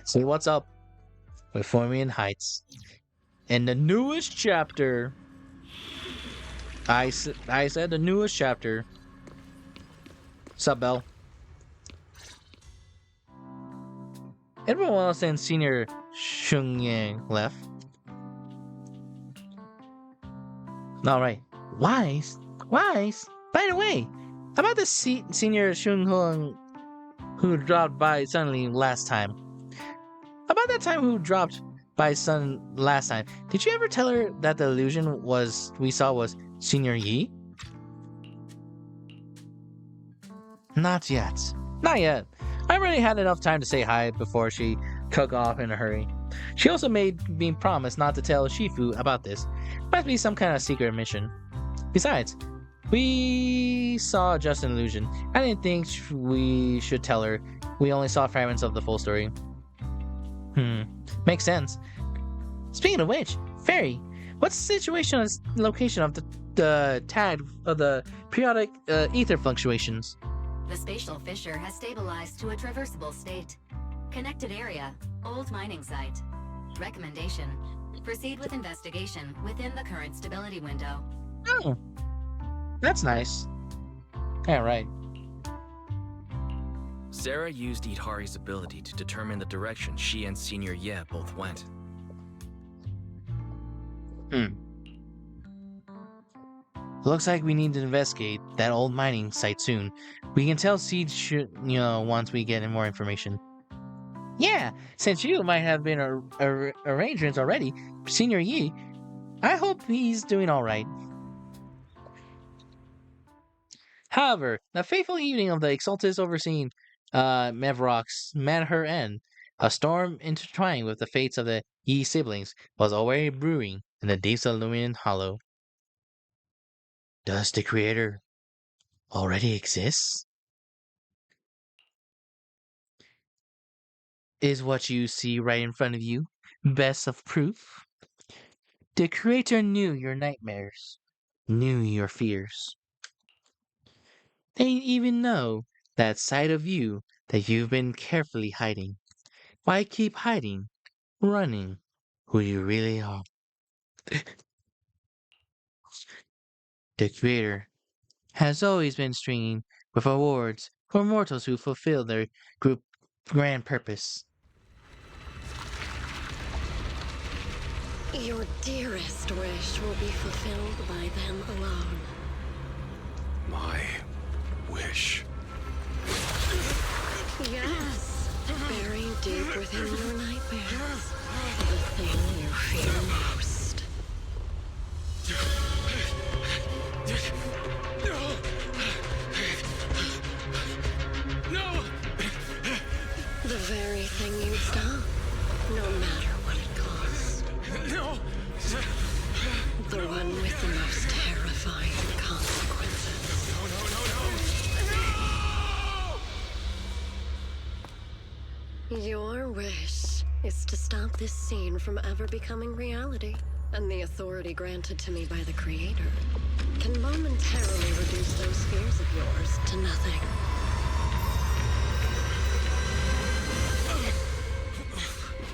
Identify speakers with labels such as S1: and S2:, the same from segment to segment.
S1: See what's up with Formian Heights. In the newest chapter, I said the newest chapter. Sup, Bell? Everyone else in Senior Shung Yang left. Alright. Wise? Wise? By the way, how about the Senior Shung Hung who dropped by suddenly last time? About that time who dropped by Sun last time, did you ever tell her that the illusion we saw was Senior Yi? Not yet. Not yet. I already had enough time to say hi before she took off in a hurry. She also made me promise not to tell Shifu about this. Must be some kind of secret mission. Besides, we saw just an illusion. I didn't think we should tell her. We only saw fragments of the full story. Makes sense. Speaking of which, Fairy, what's the situation and location of the tag of the periodic ether fluctuations?
S2: The spatial fissure has stabilized to a traversable state. Connected area, old mining site. Recommendation, proceed with investigation within the current stability window.
S1: Oh, that's nice. Yeah, right.
S3: Sarah used Idhari's ability to determine the direction she and Senior Ye both went.
S1: Looks like we need to investigate that old mining site soon. We can tell Seed once we get more information. Yeah, since you might have been arrangements already, Senior Yi, I hope he's doing alright. However, the fateful evening of the Exaltus overseeing Mevrox met her end. A storm intertwined with the fates of the Yi siblings was already brewing in the deeps of Lumion Hollow. Does the Creator already exist? Is what you see right in front of you best of proof? The Creator knew your nightmares, knew your fears. They even know that side of you that you've been carefully hiding. Why keep hiding, running, who you really are? The Creator has always been stringing with awards for mortals who fulfill their group grand purpose.
S4: Your dearest wish will be fulfilled by them alone.
S5: My wish.
S4: Yes, buried deep within your nightmares. The thing you fear most.
S5: No!
S4: The very thing you'd stop, no matter what it costs.
S5: No!
S4: The one with the most terrifying consequences.
S5: No!
S4: Your wish is to stop this scene from ever becoming reality, and the authority granted to me by the Creator can momentarily reduce those fears of yours to nothing.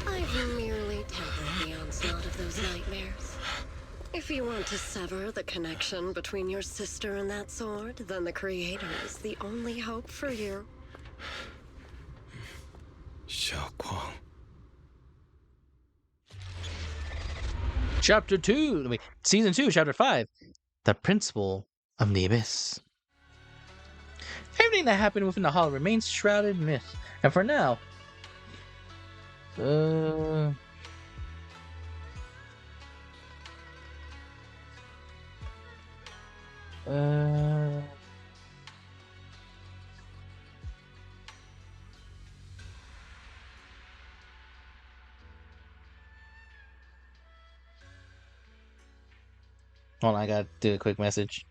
S4: I've merely tempered the onslaught of those nightmares. If you want to sever the connection between your sister and that sword, then the Creator is the only hope for you.
S5: Xiaoguang.
S1: Chapter 2, Season 2, Chapter 5, The Principle of the Abyss. Everything that happened within the hall remains shrouded in myth, and for now, hold on, I gotta do a quick message.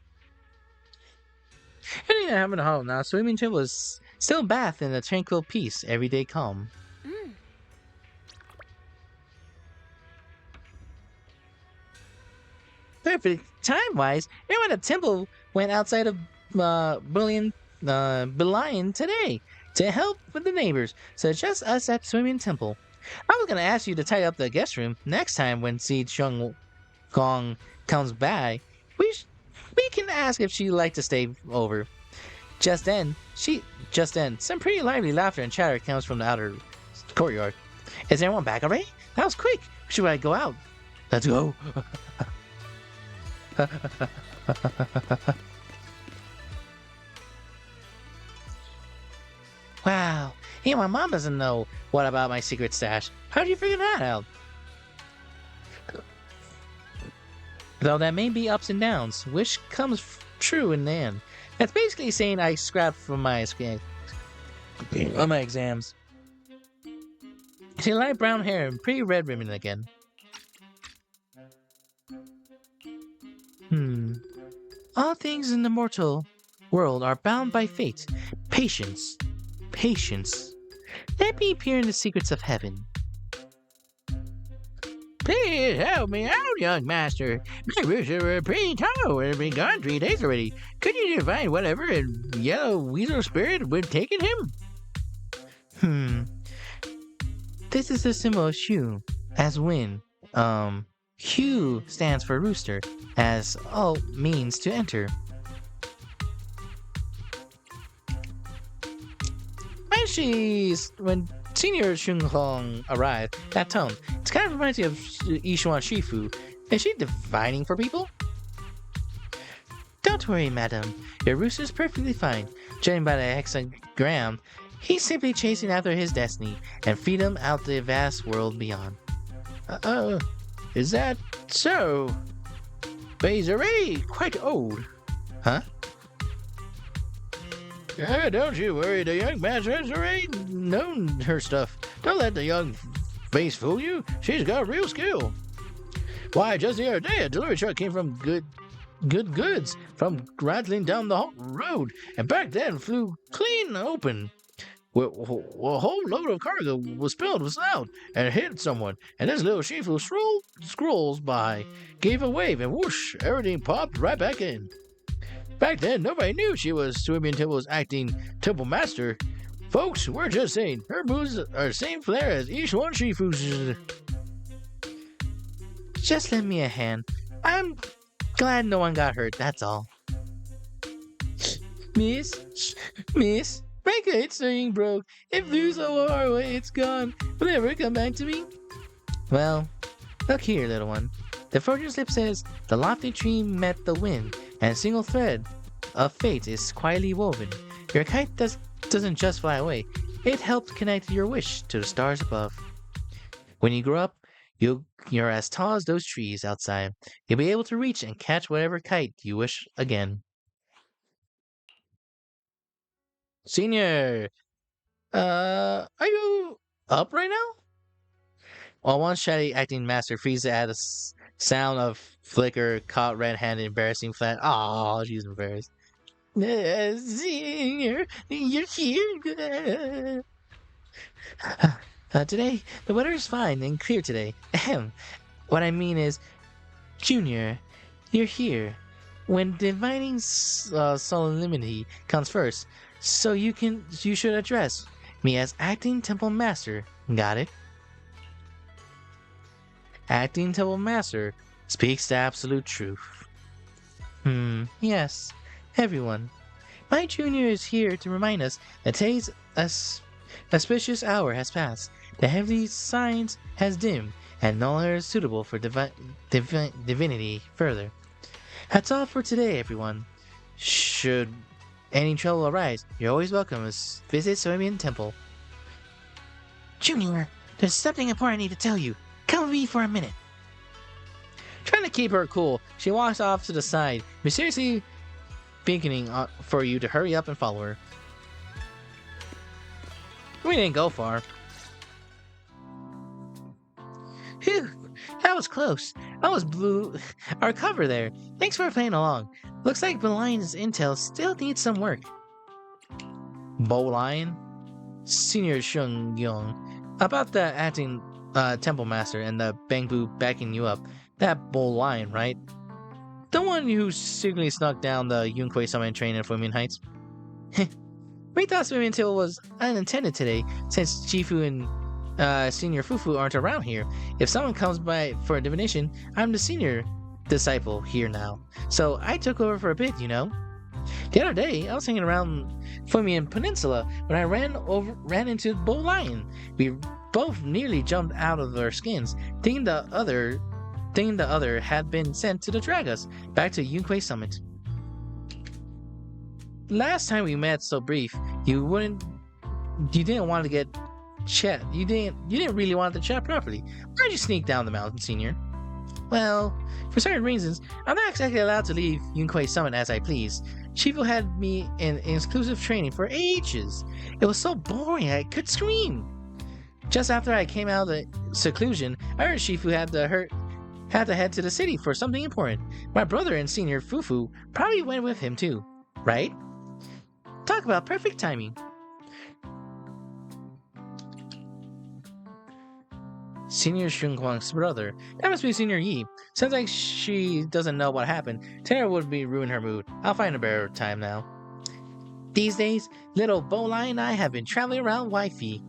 S1: Everything that happened in the hall now, swimming too was still bathed in a tranquil peace, everyday calm. Perfect time-wise, everyone at the temple went outside of Belian today to help with the neighbors. So just us at Swimming Temple. I was gonna ask you to tidy up the guest room next time when Si Chung Gong comes by. We can ask if she'd like to stay over. Just then, some pretty lively laughter and chatter comes from the outer courtyard. Is everyone back already? That was quick. Should I go out? Let's go. Wow. Hey, my mom doesn't know what about my secret stash. How'd you figure that out? Though that may be ups and downs, which comes true in the end. That's basically saying I scrapped from my on my exams. She light brown hair and pretty red ribbon again. All things in the mortal world are bound by fate. Patience. Patience. Let me peer in the secrets of heaven. Please help me out, young master. My roots are pretty tall and have been gone 3 days already. Could you divine whatever in yellow weasel spirit would taken him? This is the symbol of Shu, as wind. Hu stands for rooster, as O means to enter. When Senior Shung Hong arrived, that tone, it kind of reminds me of Yishuan Shifu. Is she divining for people? Don't worry, madam. Your rooster's perfectly fine. Judging by the hexagram, he's simply chasing after his destiny and freedom out the vast world beyond. Is that so? But he's already quite old. Huh? Don't you worry, the young master has already known her stuff. Don't let the young face fool you. She's got real skill. Why, just the other day, a delivery truck came from good goods from rattling down the road, and back then flew clean open. A whole load of cargo was spilled with out and hit someone, and this little Shifu scrolls by, gave a wave, and whoosh, everything popped right back in. Back then, nobody knew she was Suimian Temple's acting temple master. Folks, we're just saying, her moves are the same flair as each one Shifu's. Just lend me a hand. I'm glad no one got hurt, that's all. Miss, my kite string broke. It flew so far away, it's gone. Will it ever come back to me? Well, look here, little one. The fortune slip says, the lofty tree met the wind, and a single thread of fate is quietly woven. Your kite doesn't just fly away. It helps connect your wish to the stars above. When you grow up, you're as tall as those trees outside. You'll be able to reach and catch whatever kite you wish again. Senior, are you up right now? While one shabby acting master freezes at the sound of flicker, caught red-handed, embarrassing flat. Aw, she's embarrassed. Senior, you're here. Today, the weather is fine and clear today. Ahem. What I mean is, Junior, you're here. When divining solemnity comes first, so you should address me as acting temple master. Got it? Acting temple master speaks the absolute truth. Yes, everyone. My junior is here to remind us that today's auspicious hour has passed. The heavenly signs has dimmed, and no longer is suitable for divinity further. That's all for today, everyone. Should any trouble arise, you're always welcome to visit Suimian Temple. Junior, there's something important I need to tell you. Come with me for a minute. Trying to keep her cool, she walks off to the side, mysteriously beckoning for you to hurry up and follow her. We didn't go far. Phew, that was close. Almost blew our cover there. Thanks for playing along. Looks like Belion's intel still needs some work. Bolion? Senior Shung Yong. About the acting temple master and the Bangbu backing you up. That Bolion, right? The one who secretly snuck down the Yunquei Summon train in Fumian Heights? We thought Suimian Temple was unintended today, since Shifu and Senior Fufu aren't around here. If someone comes by for a divination, I'm the senior disciple here now. So I took over for a bit, you know. The other day, I was hanging around Fumian Peninsula when I ran into Bull Lion. We both nearly jumped out of our skins, thinking the other had been sent to drag us back to Yunquei Summit. Last time we met so brief, you didn't want to get chat. You didn't really want to chat properly. Why'd you sneak down the mountain, Senior? Well, for certain reasons, I'm not exactly allowed to leave Yunquei Summit as I please. Shifu had me in exclusive training for ages. It was so boring I could scream. Just after I came out of the seclusion, I heard Shifu had to head to the city for something important. My brother and Senior Fufu probably went with him too, right? Talk about perfect timing. Senior Shunguang's brother. That must be Senior Yi. Sounds like she doesn't know what happened. Terror would ruin her mood. I'll find a better time now. These days, little Bolai and I have been traveling around Wi-Fi,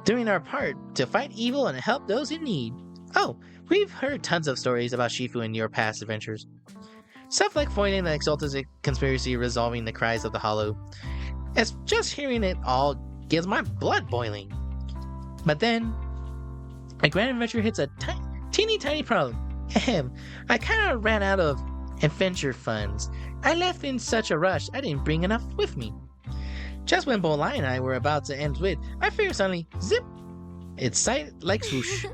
S1: doing our part to fight evil and help those in need. Oh, we've heard tons of stories about Shifu and your past adventures. Stuff like foiling the Exalted conspiracy, resolving the cries of the Hollow. It's just hearing it all gets my blood boiling. But then, a grand adventure hits a teeny tiny problem. Ahem, I kind of ran out of adventure funds. I left in such a rush, I didn't bring enough with me. Just when Bolai and I were about to end with, I figured suddenly, zip! It's sight like swoosh.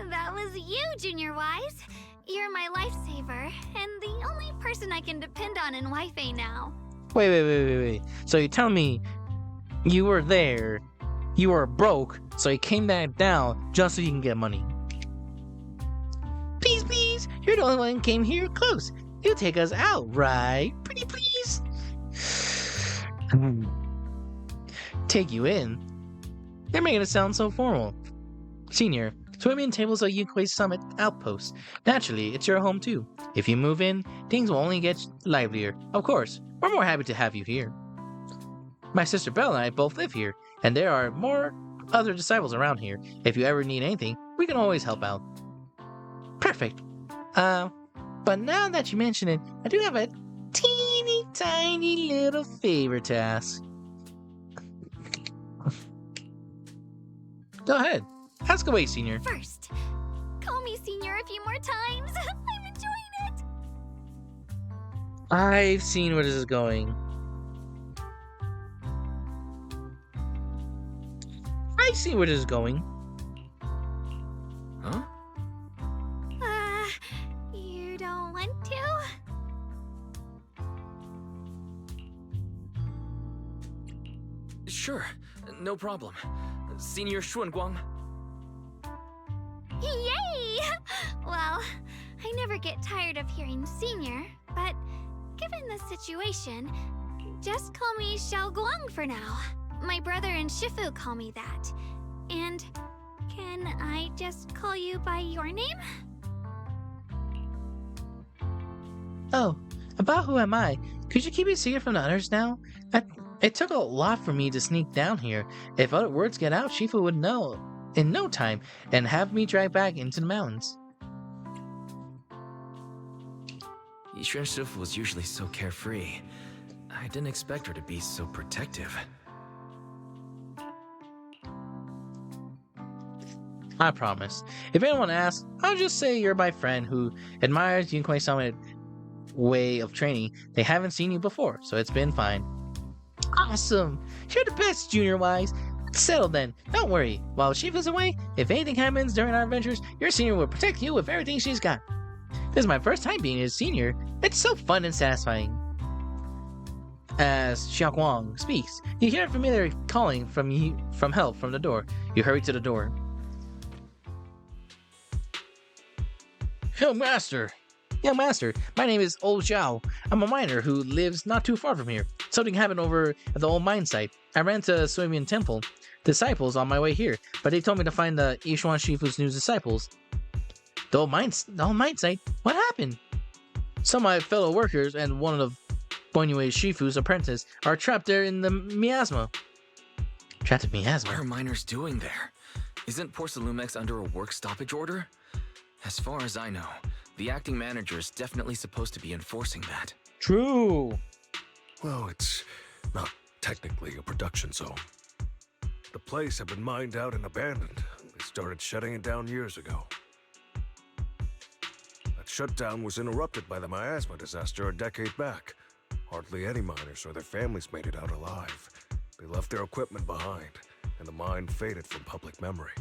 S6: That was you, Junior Wise. You're my lifesaver, and the only person I can depend on in Wi-Fi now.
S1: Wait. So you tell me you were there, you were broke, so you came back down just so you can get money. Please, you're the only one who came here close. You take us out, right? Pretty please. Take you in? They're making it sound so formal. Senior, swimming tables at Yunquei Summit Outpost. Naturally, it's your home too. If you move in, things will only get livelier. Of course, we're more happy to have you here. My sister Belle and I both live here, and there are more other disciples around here. If you ever need anything, we can always help out. Perfect. But now that you mention it, I do have a teeny tiny little favor to ask. Go ahead. Ask away, Senior.
S6: First, call me Senior a few more times. I'm enjoying it.
S1: I've seen where this is going. I see where this is going.
S3: Huh?
S6: You don't want to?
S3: Sure, no problem. Senior Xuanguang.
S6: Yay! Well, I never get tired of hearing Senior, but given the situation, just call me Xiaoguang for now. My brother and Shifu call me that. And can I just call you by your name?
S1: Oh, about who am I? Could you keep it secret from the others now? It took a lot for me to sneak down here. If other words get out, Shifu would know in no time and have me dragged back into the mountains.
S3: Yixuan Shifu was usually so carefree. I didn't expect her to be so protective.
S1: I promise. If anyone asks, I'll just say you're my friend who admires Yunquei Summit way of training. They haven't seen you before, so it's been fine. Awesome! You're the best, Junior Wise. It's settled then. Don't worry. While Shifu's away, if anything happens during our adventures, your senior will protect you with everything she's got. This is my first time being his senior. It's so fun and satisfying. As Xiaoguang speaks, you hear a familiar calling from help from the door. You hurry to the door. Young master, my name is Old Xiao. I'm a miner who lives not too far from here. Something happened over at the old mine site. I ran to Suimian Temple disciples on my way here, but they told me to find the Yishuan Shifu's new disciples. The old mine site? What happened? Some of my fellow workers and one of Bonyue Shifu's apprentices are trapped there in the miasma. Trapped in miasma?
S3: What are miners doing there? Isn't Porcelumex under a work stoppage order? As far as I know, the acting manager is definitely supposed to be enforcing that.
S1: True.
S7: Well, it's not technically a production zone. The place had been mined out and abandoned. They started shutting it down years ago. That shutdown was interrupted by the miasma disaster a decade back. Hardly any miners or their families made it out alive. They left their equipment behind, and the mine faded from public memory.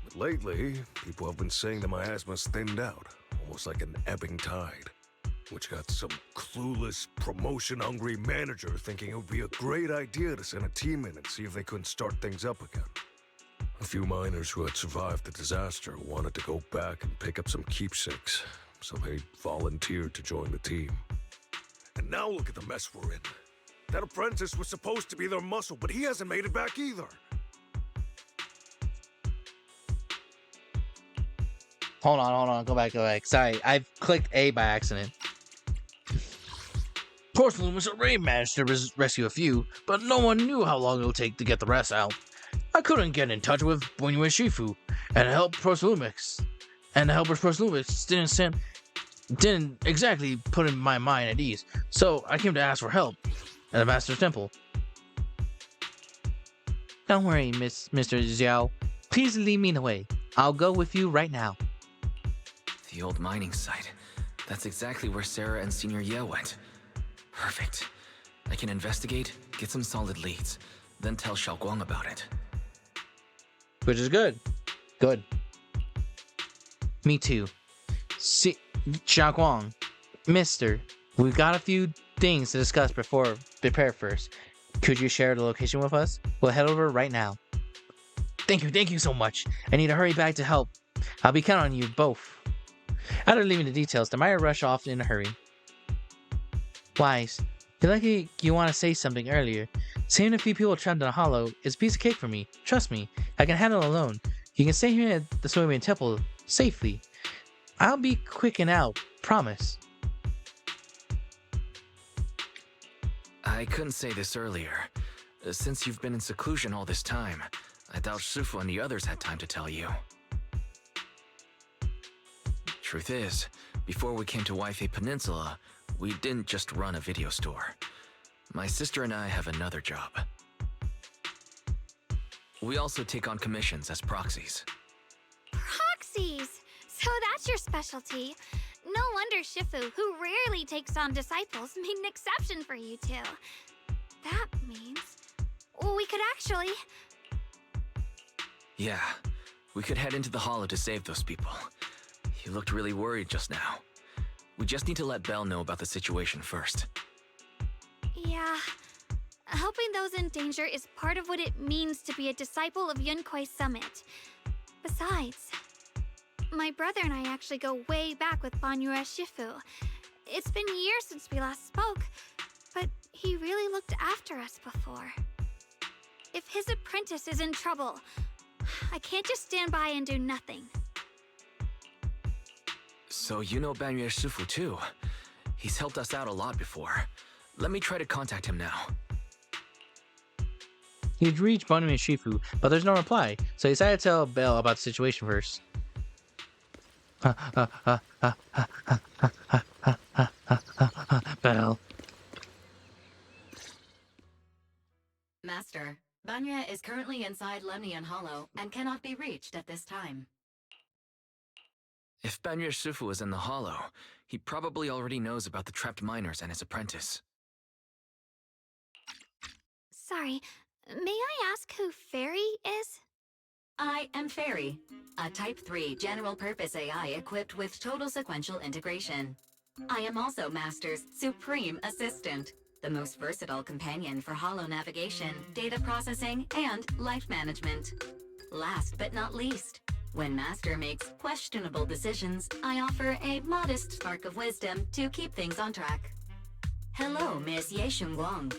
S7: But lately, people have been saying the miasma's thinned out, almost like an ebbing tide, which got some clueless, promotion-hungry manager thinking it would be a great idea to send a team in and see if they couldn't start things up again. A few miners who had survived the disaster wanted to go back and pick up some keepsakes, so they volunteered to join the team. And now look at the mess we're in. That apprentice was supposed to be their muscle, but he hasn't made it back either.
S1: Hold on. Go back. Sorry, I've clicked A by accident. Porcelain already managed to rescue a few, but no one knew how long it would take to get the rest out. I couldn't get in touch with Bunyue Shifu and help Porcelumix. And the helpers Porcelumix didn't exactly put in my mind at ease, so I came to ask for help at the Master's Temple. Don't worry, Mr. Xiao. Please lead me the way. I'll go with you right now.
S3: The old mining site. That's exactly where Sarah and Senior Ye went. Perfect. I can investigate, get some solid leads, then tell Xiaoguang about it.
S1: Which is good. Good. Me too. See, Xiaoguang, Mister, we've got a few things to discuss before prepare first. Could you share the location with us? We'll head over right now. Thank you so much. I need to hurry back to help. I'll be counting on you both. After leaving the details, the Maya rushed off in a hurry. Wise, you're lucky you want to say something earlier. Saving a few people trapped in a hollow is a piece of cake for me. Trust me, I can handle it alone. You can stay here at the Soybean Temple safely. I'll be quick and out, promise.
S3: I couldn't say this earlier. Since you've been in seclusion all this time, I doubt Shifu and the others had time to tell you. Truth is, before we came to Waifei Peninsula, we didn't just run a video store. My sister and I have another job. We also take on commissions as proxies.
S6: Proxies! So that's your specialty. No wonder Shifu, who rarely takes on disciples, made an exception for you two. That means we could actually...
S3: Yeah, we could head into the hollow to save those people. You looked really worried just now. We just need to let Belle know about the situation first.
S6: Yeah. Helping those in danger is part of what it means to be a disciple of Yunkuei Summit. Besides, my brother and I actually go way back with Banyue Shifu. It's been years since we last spoke, but he really looked after us before. If his apprentice is in trouble, I can't just stand by and do nothing.
S3: So you know Banyue Shifu too. He's helped us out a lot before. Let me try to contact him now.
S1: He'd reached Banyue Shifu, but there's no reply, so he decided to tell Belle about the situation first. Belle.
S2: Master, Banya is currently inside Lemnian Hollow and cannot be reached at this time.
S3: If Banyue Shifu is in the hollow, he probably already knows about the trapped miners and his apprentice.
S6: Sorry, may I ask who Fairy is?
S2: I am Fairy, a Type 3 general-purpose AI equipped with total sequential integration. I am also Master's supreme assistant, the most versatile companion for holo navigation, data processing, and life management. Last but not least, when Master makes questionable decisions, I offer a modest spark of wisdom to keep things on track. Hello, Miss Ye Shunguang.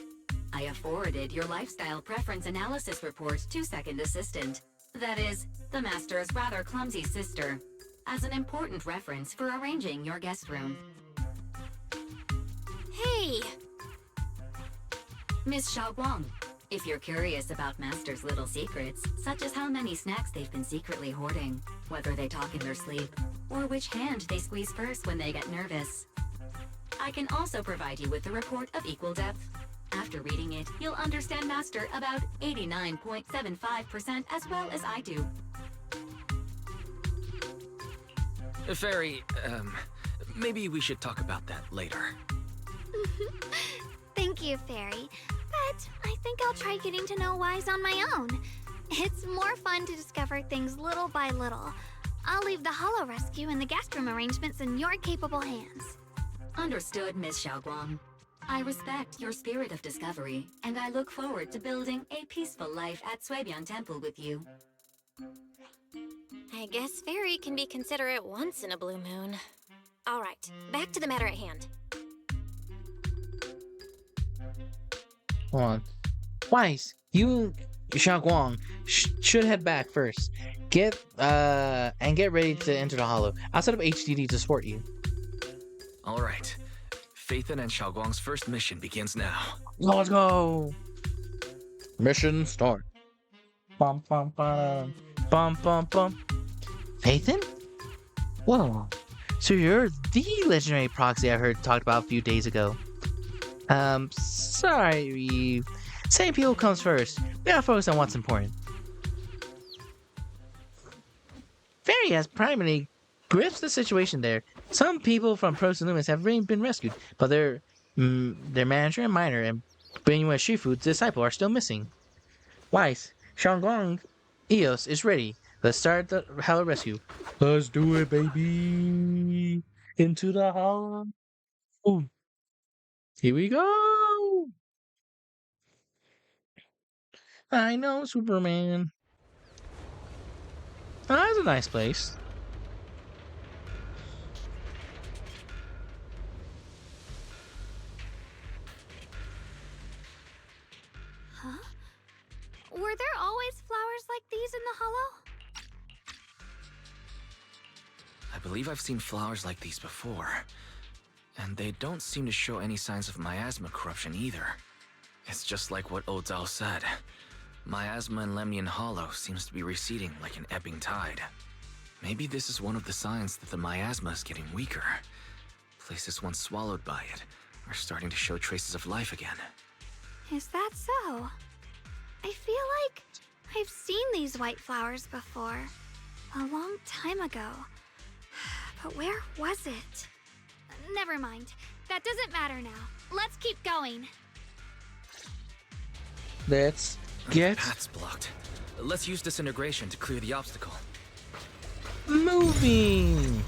S2: I have forwarded your lifestyle preference analysis report to Second Assistant, that is, the Master's rather clumsy sister, as an important reference for arranging your guest room.
S6: Hey!
S2: Miss Xiaoguang, If you're curious about Master's little secrets, such as how many snacks they've been secretly hoarding, whether they talk in their sleep, or which hand they squeeze first when they get nervous, I can also provide you with a report of equal depth. After reading it, you'll understand Master about 89.75% as well as I do.
S3: Fairy, maybe we should talk about that later.
S6: Thank you, Fairy. But I think I'll try getting to know Wise on my own. It's more fun to discover things little by little. I'll leave the Hollow Rescue and the guest room arrangements in your capable hands.
S2: Understood, Miss Xiaoguang. I respect your spirit of discovery, and I look forward to building a peaceful life at Suibian Temple with you.
S8: I guess Fairy can be considerate once in a blue moon. All right, back to the matter at hand.
S1: Hold on. Wise, you, Xiaoguang, should head back first. Get ready to enter the Hollow. I'll set up HDD to support you.
S3: All right. Phaethon and Xiaoguang's first mission begins now.
S1: Let's go. Mission start. Bum bum bum bum bum bum. Phaethon? Whoa. So you're the legendary proxy I heard talked about a few days ago. Sorry. Same people comes first. We gotta focus on what's important. Fairy has primarily grips the situation there. Some people from Pros and Lumens have really been rescued, but their manager and miner and Benyue Shifu's disciple are still missing. Wise, Xiaoguang Eos is ready. Let's start the Hollow Rescue. Let's do it, baby. Into the Hollow. Ooh. Here we go. I know, Superman. Oh, that's a nice place.
S6: Huh? Were there always flowers like these in the Hollow?
S3: I believe I've seen flowers like these before. And they don't seem to show any signs of miasma corruption either. It's just like what Ozao said. Miasma in Lemnian Hollow seems to be receding like an ebbing tide. Maybe this is one of the signs that the miasma is getting weaker. Places once swallowed by it are starting to show traces of life again.
S6: Is that so? I feel like I've seen these white flowers before. A long time ago. But where was it? Never mind. That doesn't matter now. Let's keep going.
S1: Let's get
S3: Path's blocked. Let's use disintegration to clear the obstacle.
S1: moving.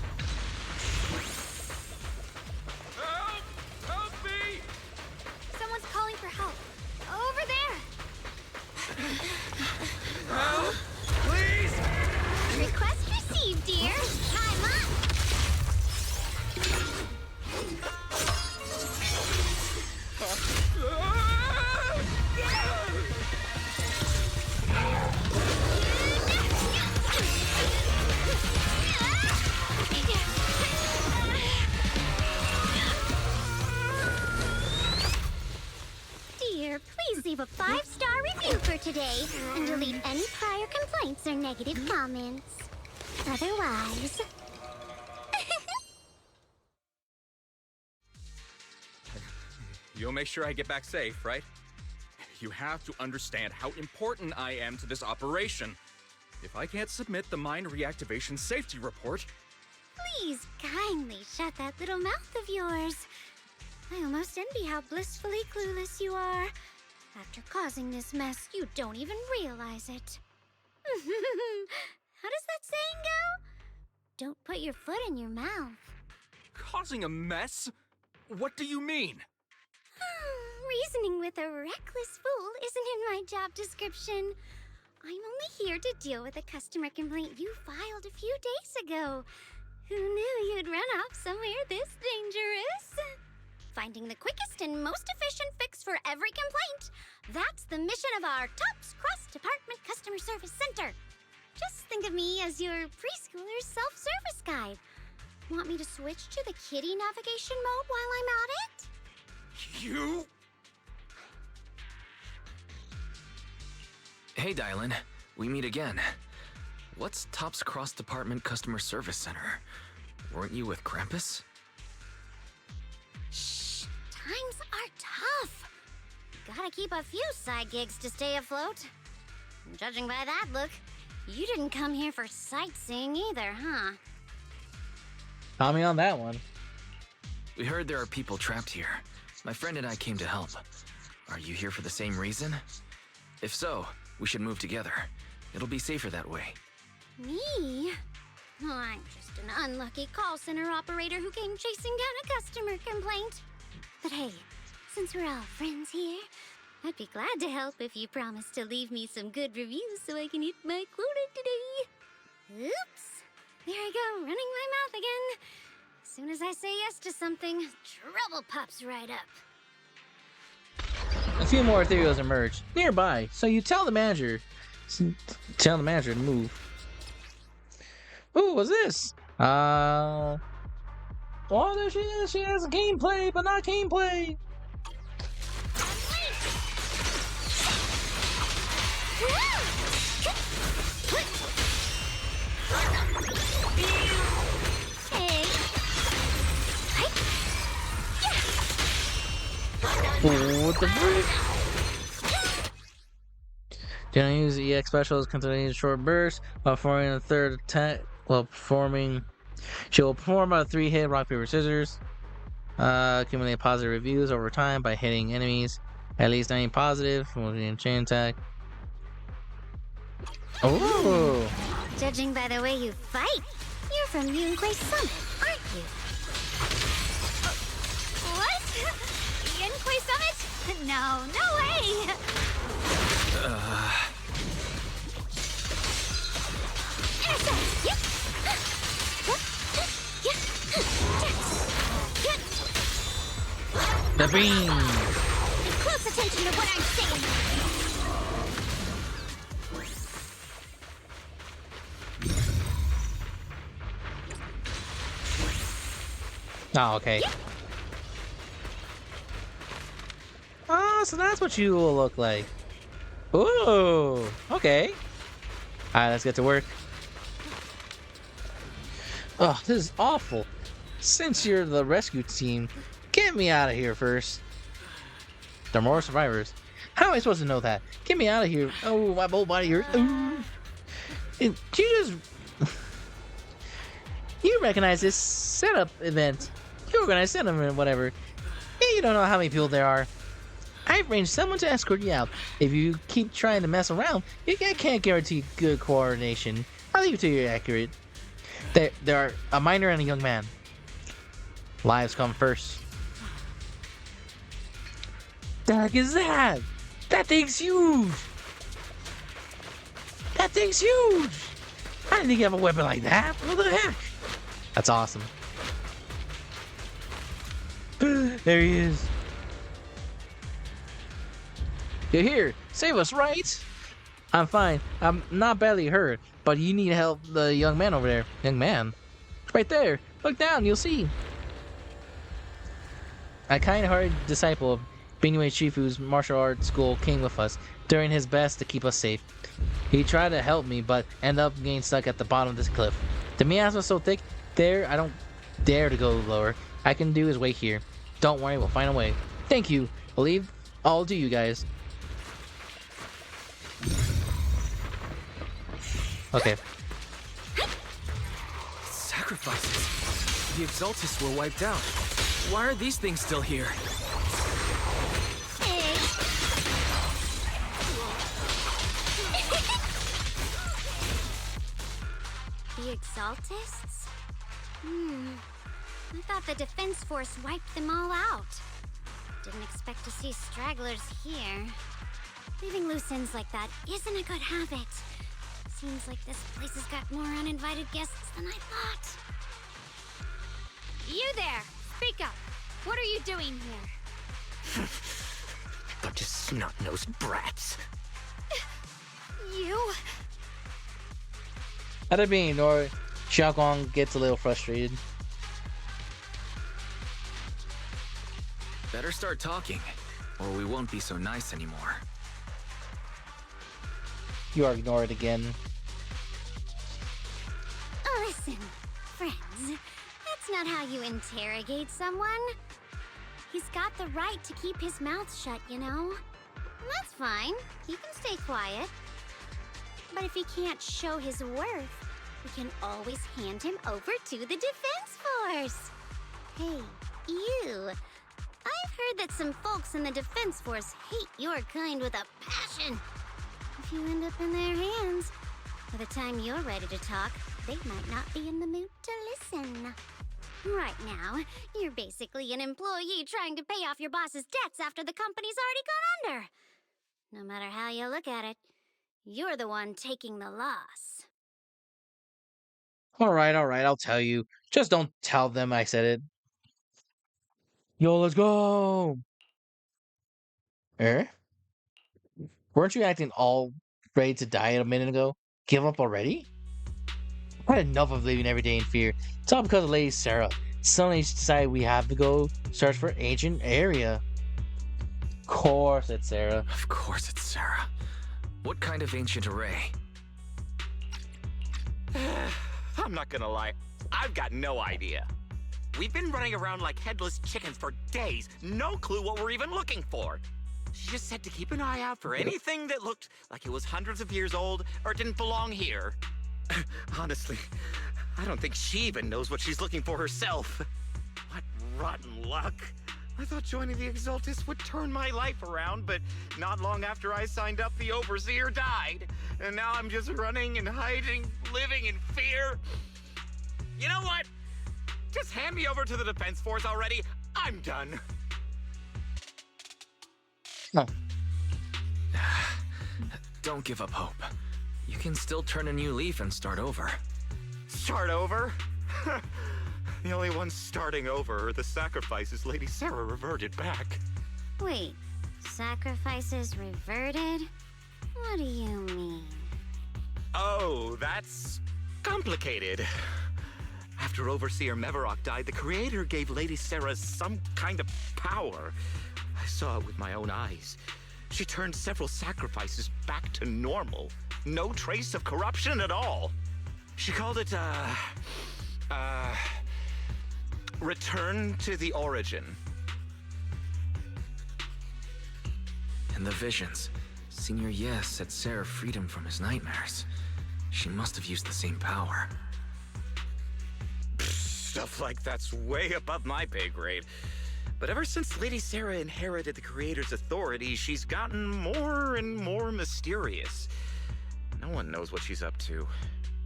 S5: Help! Help me!
S6: Someone's calling for help. Over there!
S5: Help! Please!
S6: Request received, dear. Time up!
S9: Dear, please leave a 5-star review for today and delete any prior complaints or negative comments. Otherwise...
S10: You'll make sure I get back safe, right? You have to understand how important I am to this operation. If I can't submit the mine reactivation safety report...
S9: Please kindly shut that little mouth of yours. I almost envy how blissfully clueless you are. After causing this mess, you don't even realize it. How does that saying go? Don't put your foot in your mouth.
S10: Causing a mess? What do you mean?
S9: Reasoning with a reckless fool isn't in my job description. I'm only here to deal with a customer complaint you filed a few days ago. Who knew you'd run off somewhere this dangerous? Finding the quickest and most efficient fix for every complaint. That's the mission of our TOPS Cross-Department Customer Service Center. Just think of me as your preschooler self-service guide. Want me to switch to the kiddie navigation mode while I'm at it?
S10: You?
S3: Hey, Dylan. We meet again. What's Top's Cross-Department Customer Service Center? Weren't you with Krampus?
S9: Shh, times are tough. Gotta keep a few side gigs to stay afloat. Judging by that look, you didn't come here for sightseeing either, huh?
S1: Call me on that one.
S3: We heard there are people trapped here. My friend and I came to help. Are you here for the same reason? If so, we should move together. It'll be safer that way.
S9: Me? Oh, I'm just an unlucky call center operator who came chasing down a customer complaint. But hey, since we're all friends here, I'd be glad to help if you promise to leave me some good reviews so I can hit my quota today. Oops. There I go, running my mouth again. As soon as I say yes to something, trouble pops right up.
S1: A few more ethereals emerge nearby, so you tell the manager to move. Ooh, what's this? Oh, there she is. She has gameplay, but not gameplay. What the frick? Can use the EX specials containing short bursts while performing a third attack. She will perform a 3-hit rock paper scissors. Accumulate positive reviews over time by hitting enemies at least 90 positive from a chain attack. Oh!
S9: Judging by the way you fight, you're from Yunquay Summit, aren't you?
S6: What? Yunquay Summit? No, no way!
S1: The beam!
S9: Pay close attention to what I'm saying.
S1: Oh, okay. Oh, so that's what you will look like. Ooh, okay. Alright, let's get to work. Oh, this is awful. Since you're the rescue team, get me out of here first. There are more survivors. How am I supposed to know that? Get me out of here. Oh, my whole body hurts. You just... You recognize this setup event. You organize setup event, whatever. Yeah, you don't know how many people there are. I've arranged someone to escort you out. If you keep trying to mess around, I can't guarantee good coordination. I'll leave it to you accurate. There are a minor and a young man. Lives come first. The heck is that? That thing's huge! That thing's huge! I didn't think you have a weapon like that. What the heck? That's awesome. There he is. You're here. Save us, right? I'm fine. I'm not badly hurt, but you need help. The young man over there. Young man? Right there. Look down. You'll see. A kind-hearted disciple of Binue Shifu's martial arts school came with us, doing his best to keep us safe. He tried to help me, but ended up getting stuck at the bottom of this cliff. The miasma was so thick there, I don't dare to go lower. I can do is wait here. Don't worry, we'll find a way. Thank you. I'll leave all to you guys. Okay.
S3: Sacrifices. The Exaltists were wiped out. Why are these things still here?
S9: The Exaltists? I thought the Defense Force wiped them all out. Didn't expect to see stragglers here. Leaving loose ends like that isn't a good habit. Seems like this place has got more uninvited guests than I thought.
S6: You there! Speak up! What are you doing here?
S3: Bunch of snot-nosed brats.
S6: You?
S1: At it being, or Xiaoguang gets a little frustrated.
S3: Better start talking, or we won't be so nice anymore.
S1: You are ignored again.
S9: Listen, friends, that's not how you interrogate someone. He's got the right to keep his mouth shut, you know? That's fine. He can stay quiet. But if he can't show his worth, we can always hand him over to the Defense Force. Hey, you. I've heard that some folks in the Defense Force hate your kind with a passion. If you end up in their hands, by the time you're ready to talk, they might not be in the mood to listen. Right now, you're basically an employee trying to pay off your boss's debts after the company's already gone under. No matter how you look at it, you're the one taking the loss.
S1: Alright, I'll tell you. Just don't tell them I said it. Yo, let's go! Eh? Weren't you acting all ready to die a minute ago? Give up already? I had enough of living every day in fear. It's all because of Lady Sarah. Suddenly she decided we have to go search for ancient area. Of course it's Sarah.
S3: Of course it's Sarah. What kind of ancient array?
S11: I'm not gonna lie, I've got no idea. We've been running around like headless chickens for days, no clue what we're even looking for. She just said to keep an eye out for anything that looked like it was hundreds of years old or didn't belong here. Honestly, I don't think she even knows what she's looking for herself. What rotten luck. I thought joining the Exaltus would turn my life around, but not long after I signed up, the Overseer died. And now I'm just running and hiding, living in fear. You know what? Just hand me over to the Defense Force already. I'm done.
S1: Huh.
S3: Don't give up hope. You can still turn a new leaf and start over.
S11: Start over? The only ones starting over are the sacrifices Lady Sarah reverted back.
S9: Wait, sacrifices reverted? What do you mean?
S11: Oh, that's complicated. After Overseer Mevarok died, the Creator gave Lady Sarah some kind of power. I saw it with my own eyes. She turned several sacrifices back to normal. No trace of corruption at all. She called it, Return to the Origin.
S3: In the visions, Senior Yes said Sarah freed him from his nightmares. She must have used the same power.
S11: Stuff like that's way above my pay grade. But ever since Lady Sarah inherited the Creator's authority, she's gotten more and more mysterious. No one knows what she's up to.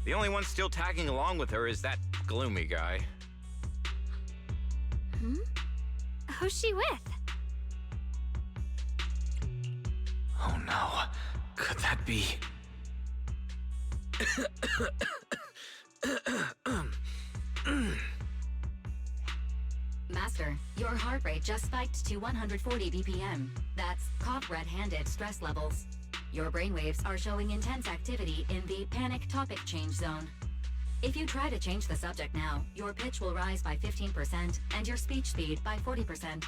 S11: The only one still tagging along with her is that gloomy guy.
S6: Who's she with?
S3: Oh no. Could that be?
S2: Master, your heart rate just spiked to 140 BPM. That's caught red-handed stress levels. Your brainwaves are showing intense activity in the panic topic change zone. If you try to change the subject now, your pitch will rise by 15% and your speech speed by 40%.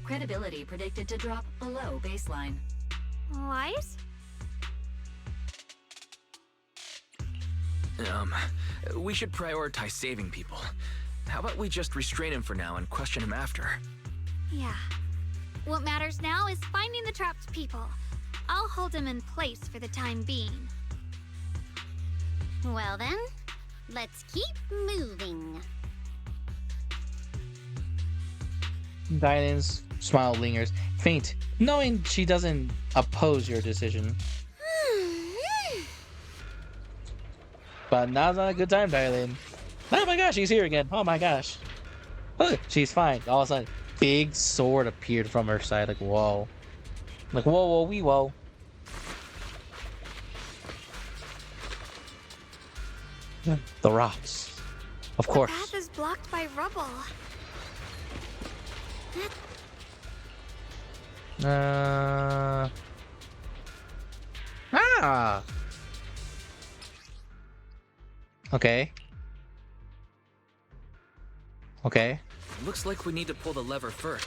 S2: Credibility predicted to drop below baseline.
S6: Wise?
S3: We should prioritize saving people. How about we just restrain him for now and question him after?
S6: Yeah. What matters now is finding the trapped people. I'll hold him in place for the time being.
S9: Well then, let's keep moving.
S1: Dylan's smile lingers, faint, knowing she doesn't oppose your decision. But now's not a good time, Dylan. Oh my gosh, she's here again. Oh my gosh. Look, she's fine. All of a sudden, big sword appeared from her side. Like, whoa. Like, whoa, whoa, wee, whoa. The rocks. Of course.
S6: The path is blocked by rubble.
S1: Ah. Okay. Okay.
S3: Looks like we need to pull the lever first.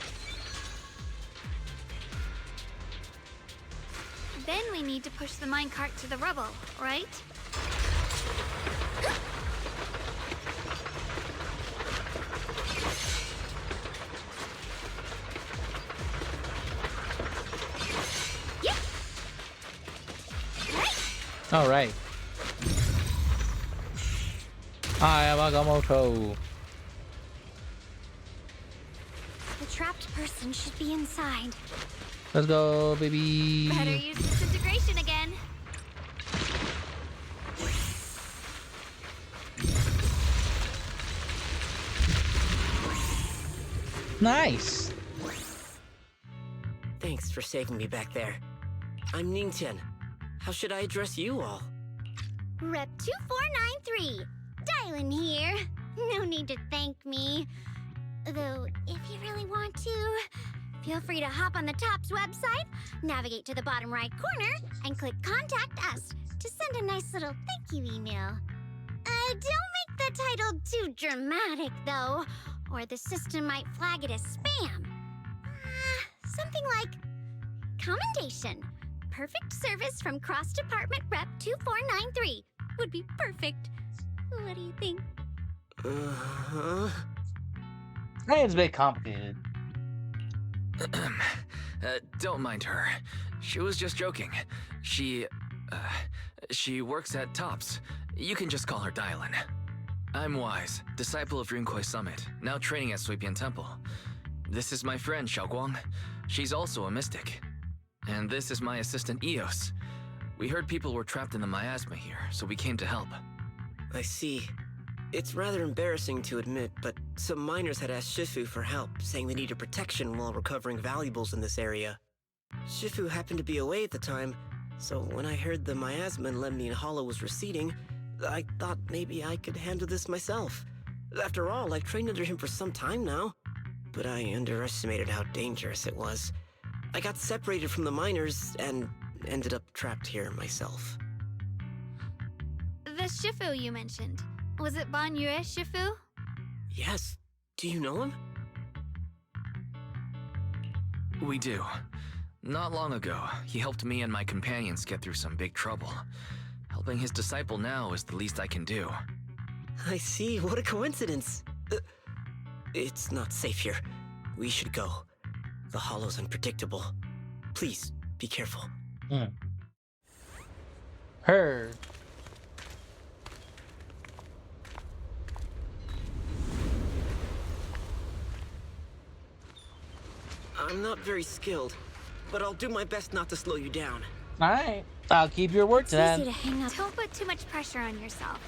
S6: Then we need to push the minecart to the rubble, right? Yep.
S1: All right. I am Agamotto.
S9: The trapped person should be inside.
S1: Let's go, baby.
S6: Better use disintegration again.
S1: Nice.
S12: Thanks for saving me back there. I'm Ningtian. How should I address you all?
S9: Rep 2493. Dylan here. No need to thank me. Though, if you really want to, feel free to hop on the TOPS website, navigate to the bottom right corner, and click Contact Us to send a nice little thank you email. Don't make the title too dramatic, though, or the system might flag it as spam. Something like, Commendation. Perfect service from Cross Department Rep 2493 would be perfect. What do you think?
S1: I think it's a bit complicated.
S3: Don't mind her. She was just joking. She works at TOPS. You can just call her Dylan. I'm Wise, disciple of Rinkwei Summit, now training at Suipian Temple. This is my friend, Xiaoguang. She's also a mystic. And this is my assistant, Eos. We heard people were trapped in the miasma here, so we came to help.
S12: I see. It's rather embarrassing to admit, but some miners had asked Shifu for help, saying they needed protection while recovering valuables in this area. Shifu happened to be away at the time, so when I heard the miasma in Lemnian Hollow was receding, I thought maybe I could handle this myself. After all, I've trained under him for some time now. But I underestimated how dangerous it was. I got separated from the miners and ended up trapped here myself.
S6: The Shifu you mentioned. Was it Ban Yue Shifu?
S12: Yes. Do you know him?
S3: We do. Not long ago, he helped me and my companions get through some big trouble. Helping his disciple now is the least I can do.
S12: I see. What a coincidence. It's not safe here. We should go. The hollow's unpredictable. Please, be careful.
S1: Heard.
S12: I'm not very skilled, but I'll do my best not to slow you down.
S1: Alright. I'll keep your word to
S6: It's
S1: that.
S6: easy to hang up. Don't put too much pressure on yourself.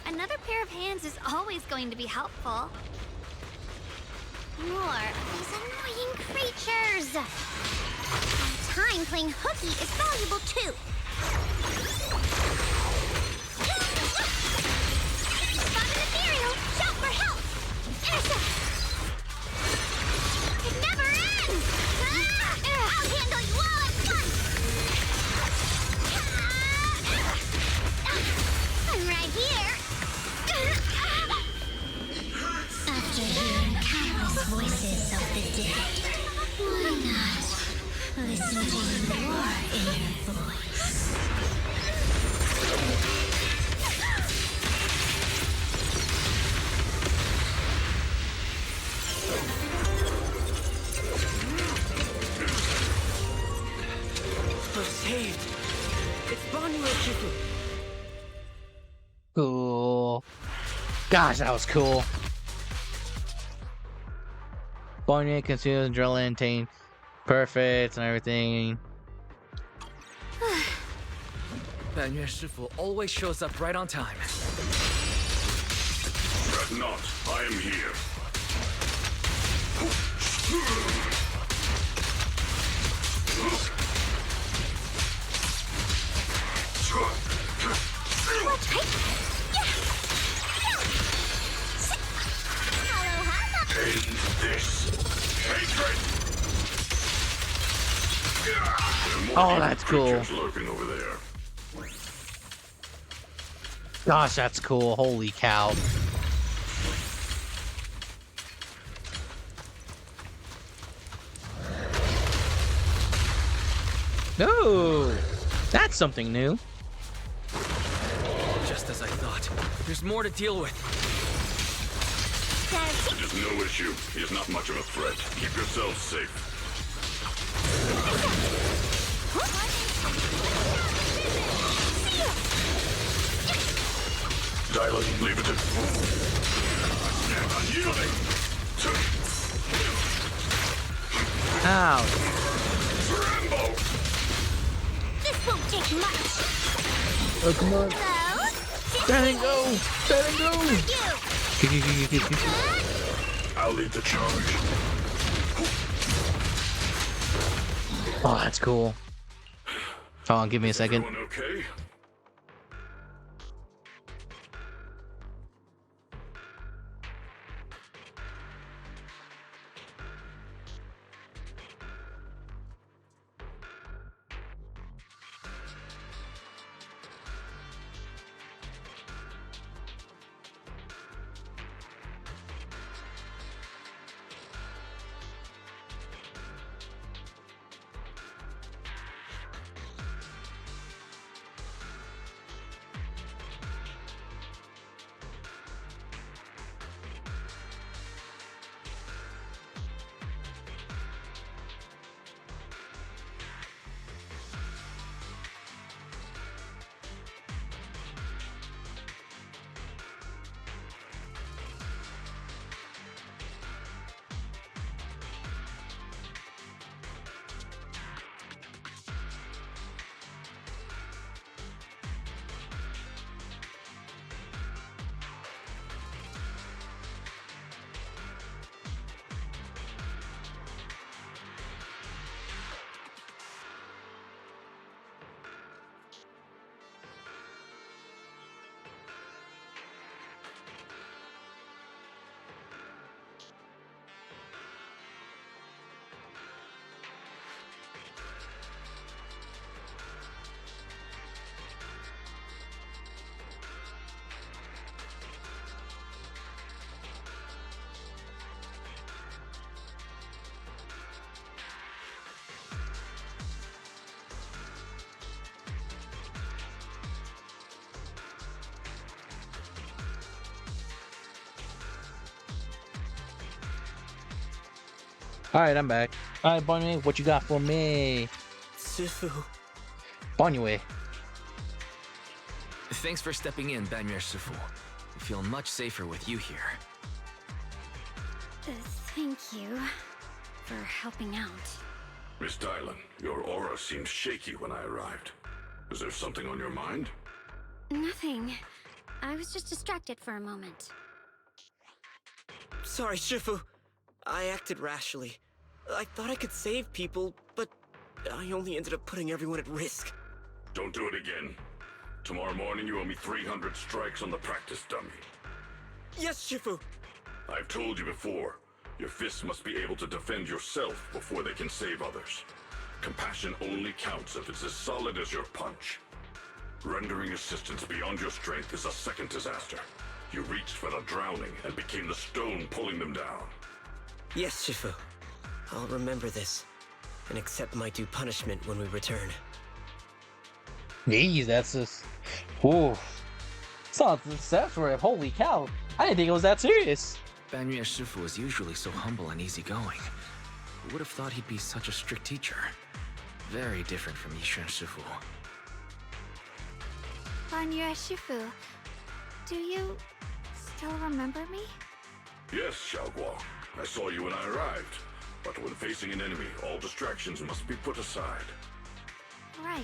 S6: Another pair of hands is always going to be helpful.
S9: More of these annoying creatures. My time playing hooky is valuable too. Spot an ethereal. Shout for help. Intercept. It never ends. I'll handle you all at once. I'm right here. After hearing countless voices of the dead, why not listen to your inner voice?
S12: We're saved. It's Ban Yue Shifu.
S1: Cool. Gosh, that was cool. Bonnie consumes adrenaline, taint, perfect, and everything.
S3: Ban Yue Shifu always shows up right on time.
S5: Fret not, I am here. End this hatred.
S1: Oh, that's cool.
S5: Creatures lurking over there.
S1: Gosh, that's cool. Holy cow. No. That's something new.
S3: Just as I thought. There's more to deal with.
S5: It is no issue. He is not much of a threat. Keep yourself safe. Dylan, leave it to... Stand unyielding!
S1: Ow.
S5: Rambo!
S9: This won't take much.
S1: Oh, come on.
S9: Hello?
S1: Stand and go! Stand and go!
S5: I'll lead the charge.
S1: Oh, that's cool. Hold on, give me a second.
S5: Everyone okay?
S1: Alright, I'm back. Alright, Bonnie, what you got for me?
S12: Shifu.
S1: Bonnie.
S3: Thanks for stepping in, Banmir Shifu. I feel much safer with you here.
S9: Thank you for helping out.
S5: Miss Dylan, your aura seemed shaky when I arrived. Is there something on your mind?
S9: Nothing. I was just distracted for a moment.
S12: Sorry, Shifu. I acted rashly. I thought I could save people, but I only ended up putting everyone at risk.
S5: Don't do it again. Tomorrow morning you owe me 300 strikes on the practice dummy.
S12: Yes, Shifu.
S5: I've told you before, your fists must be able to defend yourself before they can save others. Compassion only counts if it's as solid as your punch. Rendering assistance beyond your strength is a second disaster. You reached for the drowning and became the stone pulling them down.
S12: Yes, Shifu. I'll remember this and accept my due punishment when we return.
S1: Jeez, that's just... Whoa. That's right. Holy cow. I didn't think it was that serious.
S3: Banmir Shifu is usually so humble and easygoing. Who would have thought he'd be such a strict teacher? Very different from Yishan Shifu.
S6: Banmir Shifu, do you still remember me?
S5: Yes, Xiaoguang. I saw you when I arrived. But when facing an enemy, all distractions must be put aside.
S6: Right.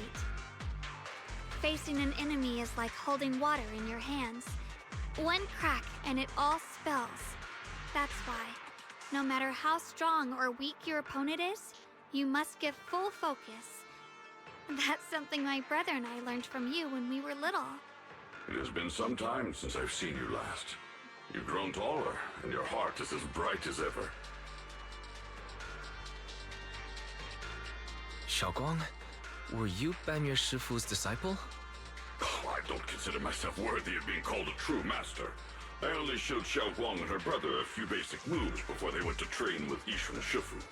S6: Facing an enemy is like holding water in your hands. One crack and it all spills. That's why, no matter how strong or weak your opponent is, you must give full focus. That's something my brother and I learned from you when we were little.
S5: It has been some time since I've seen you last. You've grown taller, and your heart is as bright as ever.
S3: Xiaoguang, were you Banmir Shifu's disciple?
S5: Oh, I don't consider myself worthy of being called a true master. I only showed Xiaoguang and her brother a few basic moves before they went to train with Yishan Shifu.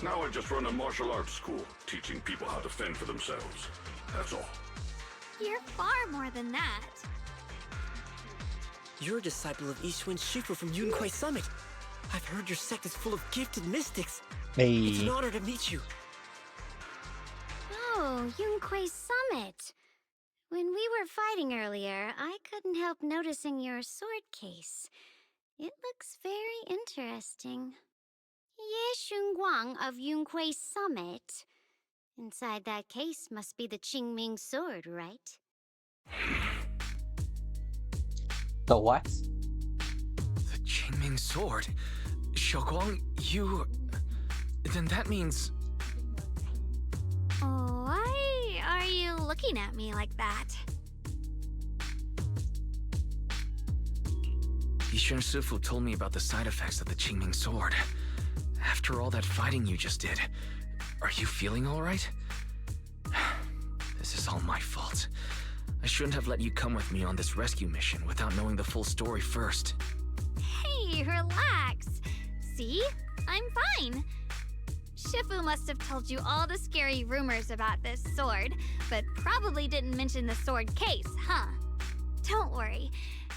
S5: Now I just run a martial arts school, teaching people how to fend for themselves. That's all.
S6: You're far more than that.
S12: You're a disciple of Ishun Shifu from Yunquai Summit. I've heard your sect is full of gifted mystics. It's an
S1: Hey.
S12: honor to meet you.
S9: Oh, Yunquai Summit. When we were fighting earlier, I couldn't help noticing your sword case. It looks very interesting. Ye Shunguang of Yunquai Summit. Inside that case must be the Qingming sword, right?
S1: The what?
S3: The Qingming sword? Xiaoguang, you... Then that means...
S6: Why are you looking at me like that?
S3: Yishun Sifu told me about the side effects of the Qingming sword. After all that fighting you just did, are you feeling all right? This is all my fault. I shouldn't have let you come with me on this rescue mission without knowing the full story first.
S6: Hey, relax. See? I'm fine. Shifu must have told you all the scary rumors about this sword, but probably didn't mention the sword case, huh? Don't worry.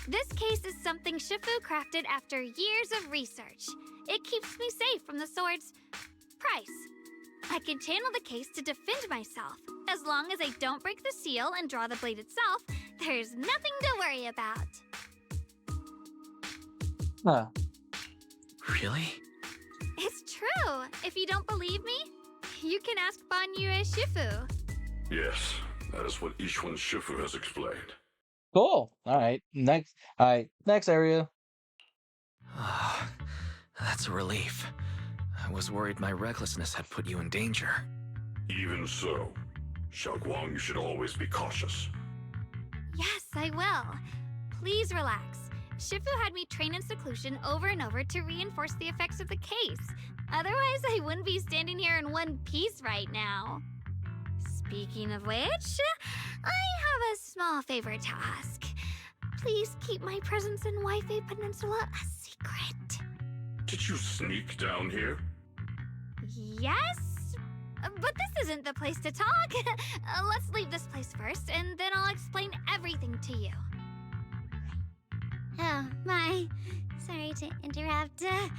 S6: This case is something Shifu crafted after years of research. It keeps me safe from the sword's price. I can channel the case to defend myself. As long as I don't break the seal and draw the blade itself, there's nothing to worry about.
S1: Huh.
S3: Really?
S6: It's true. If you don't believe me, you can ask Ban Yue Shifu.
S5: Yes, that is what Ishun Shifu has explained.
S1: Cool. All right. Next area.
S3: That's a relief. I was worried my recklessness had put you in danger.
S5: Even so, Xiaoguang, you should always be cautious.
S6: Yes, I will. Please relax. Shifu had me train in seclusion over and over to reinforce the effects of the case. Otherwise, I wouldn't be standing here in one piece right now. Speaking of which, I have a small favor to ask. Please keep my presence in Wi-Fi Peninsula a secret.
S5: Did you sneak down here?
S6: Yes? But this isn't the place to talk. Let's leave this place first, and then I'll explain everything to you.
S9: Oh, my. Sorry to interrupt. I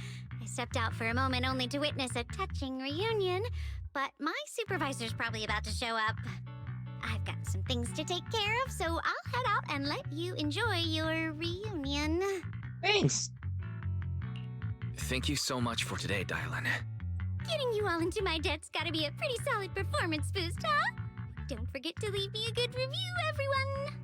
S9: stepped out for a moment only to witness a touching reunion, but my supervisor's probably about to show up. I've got some things to take care of, so I'll head out and let you enjoy your reunion.
S1: Thanks.
S3: Thank you so much for today, Dylan.
S9: Getting you all into my debt's gotta be a pretty solid performance boost, huh? Don't forget to leave me a good review, everyone!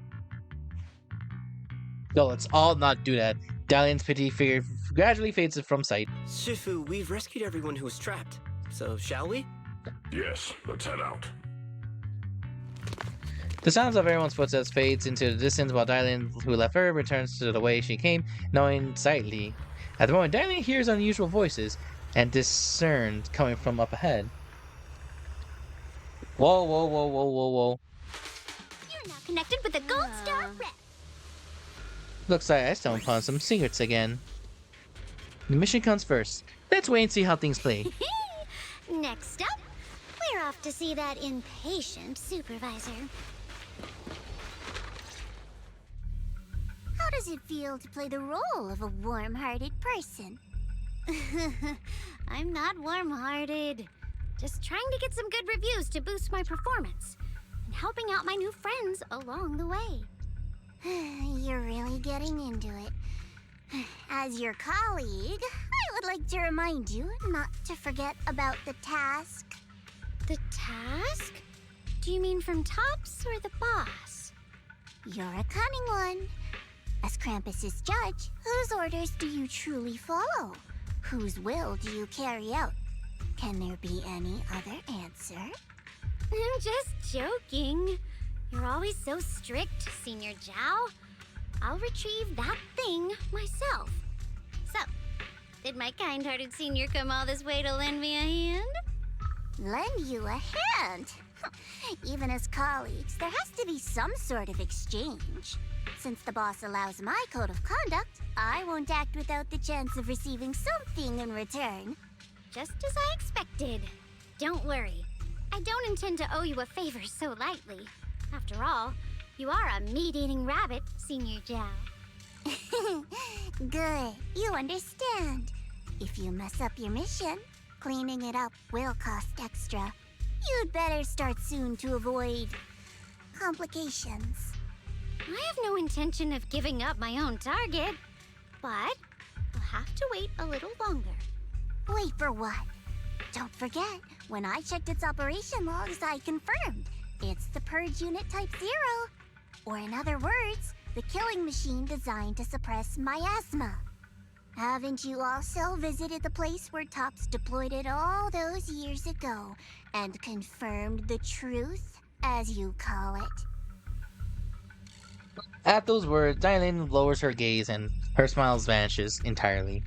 S1: No, let's all not do that. Dalian's pity figure gradually fades from sight.
S12: Shifu, we've rescued everyone who was trapped. So, shall we?
S5: Yes, let's head out.
S1: The sounds of everyone's footsteps fades into the distance while Dalian, who left her, returns to the way she came, knowing sightly. At the moment, Dalian hears unusual voices and discerned coming from up ahead. Whoa, whoa, whoa, whoa, whoa, whoa.
S9: You're now connected with the Gold Star Rep.
S1: Looks like I stumbled upon some secrets again. The mission comes first. Let's wait and see how things play.
S9: Next up, we're off to see that impatient supervisor. How does it feel to play the role of a warm-hearted person? I'm not warm-hearted. Just trying to get some good reviews to boost my performance. And helping out my new friends along the way. You're really getting into it. As your colleague, I would like to remind you not to forget about the task. The task? Do you mean from Tops or the boss? You're a cunning one. As Krampus's judge, whose orders do you truly follow? Whose will do you carry out? Can there be any other answer? I'm just joking. You're always so strict, Senior Zhao. I'll retrieve that thing myself. So, did my kind-hearted senior come all this way to lend me a hand? Lend you a hand? Even as colleagues, there has to be some sort of exchange. Since the boss allows my code of conduct, I won't act without the chance of receiving something in return. just as I expected. Don't worry. I don't intend to owe you a favor so lightly. After all, you are a meat-eating rabbit, Senior Zhao.
S13: Good. You understand. If you mess up your mission, cleaning it up will cost extra. You'd better start soon to avoid complications.
S9: I have no intention of giving up my own target, but I'll have to wait a little longer.
S13: Wait for what? Don't forget, when I checked its operation logs, I confirmed it's the Purge Unit Type 0. Or in other words, the killing machine designed to suppress miasma. Haven't you also visited the place where Tops deployed it all those years ago and confirmed the truth, as you call it?
S1: At those words, Dylan lowers her gaze and her smile vanishes entirely.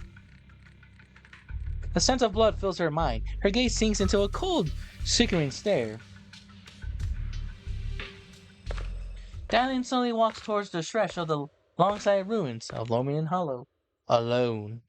S1: A sense of blood fills her mind. Her gaze sinks into a cold, sickening stare. Dylan slowly walks towards the stretch of the long-side ruins of Lomian Hollow, alone.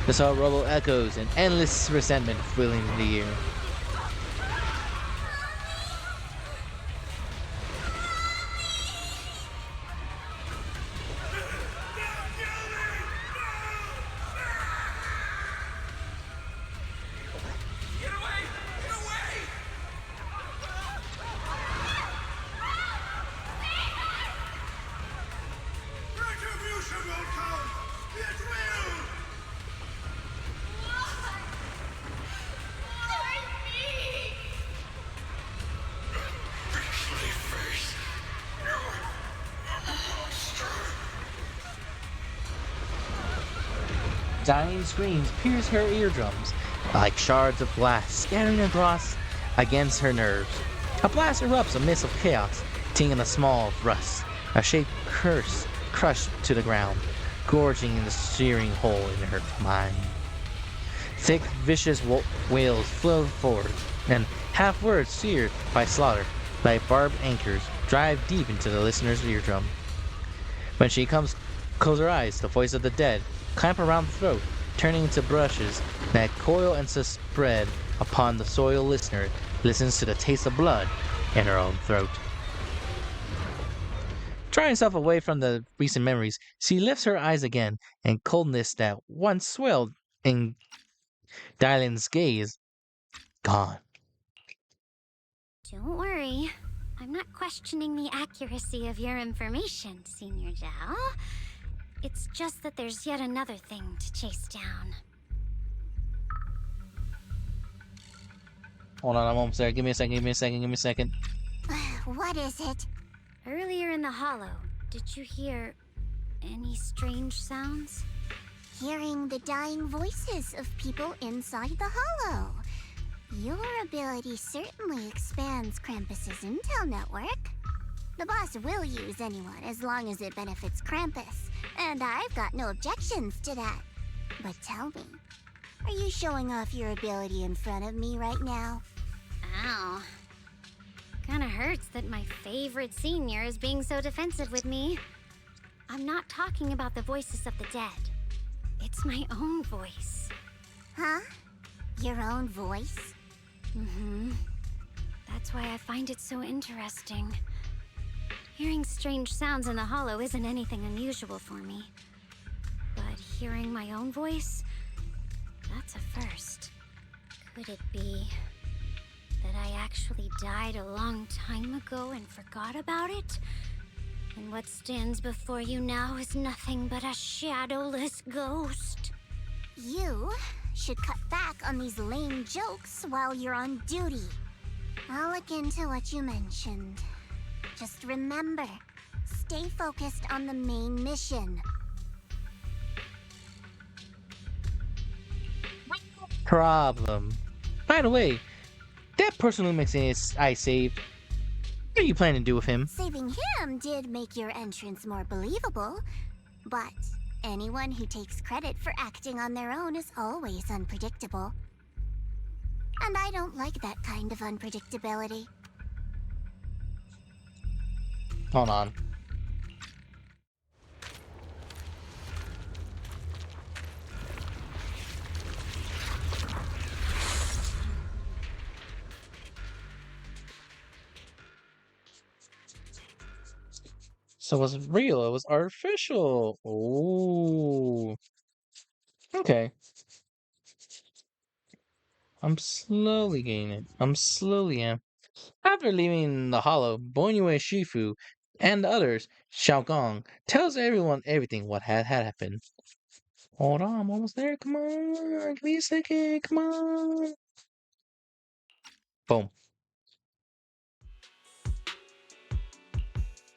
S1: The soul rubble echoes and endless resentment filling the air. Dying screams pierce her eardrums like shards of glass scattering across against her nerves. A blast erupts amidst of chaos, tinging a small rust, a shaped curse crushed to the ground, gorging in the searing hole in her mind. Thick, vicious wails flow forward, and half-words seared by slaughter, like barbed anchors, drive deep into the listener's eardrum. When she closes her eyes, the voice of the dead clamp around the throat, turning into brushes that coil and spread upon the soiled listener listens to the taste of blood in her own throat. Drawing herself away from the recent memories, she lifts her eyes again, and coldness that once swelled in Dylan's gaze, gone.
S9: Don't worry. I'm not questioning the accuracy of your information, Senior Zhao. It's just that there's yet another thing to chase down.
S1: Hold on a moment, sir. Give me a second.
S13: What is it?
S9: Earlier in the hollow, did you hear any strange sounds?
S13: Hearing the dying voices of people inside the hollow. Your ability certainly expands Krampus's intel network. The boss will use anyone as long as it benefits Krampus, and I've got no objections to that. But tell me, are you showing off your ability in front of me right now?
S9: Ow. Kinda hurts that my favorite senior is being so defensive with me. I'm not talking about the voices of the dead. It's my own voice.
S13: Huh? Your own voice?
S9: Mm-hmm. That's why I find it so interesting. Hearing strange sounds in the hollow isn't anything unusual for me. But hearing my own voice, that's a first. Could it be that I actually died a long time ago and forgot about it? And what stands before you now is nothing but a shadowless ghost?
S13: You should cut back on these lame jokes while you're on duty. I'll look into what you mentioned. Just remember, stay focused on the main mission.
S1: Problem. By the way, that person who makes his eye saved, what are you planning to do with him?
S13: Saving him did make your entrance more believable, but Anyone who takes credit for acting on their own is always unpredictable. And I don't like that kind of unpredictability.
S1: Hold on. So it was real, it was artificial. Ooh. Okay. I'm slowly getting it. I'm slowly am. After leaving the hollow, Bonue Shifu and the others, Xiaogong tells everyone everything what had happened. Hold on, I'm almost there. Come on, give me a second. Come on. Boom.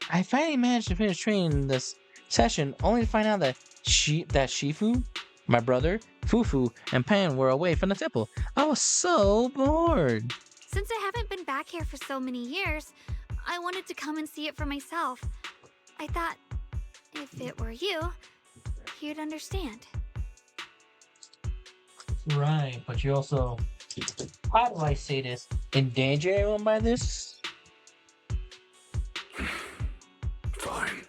S1: I finally managed to finish training this session, only to find out that Shifu, my brother, Fufu, and Pan were away from the temple. I was so bored.
S6: Since I haven't been back here for so many years, I wanted to come and see it for myself. I thought, if it were you, you'd understand.
S1: Right, but you also, how do I say this? Endanger everyone by this?
S5: Fine.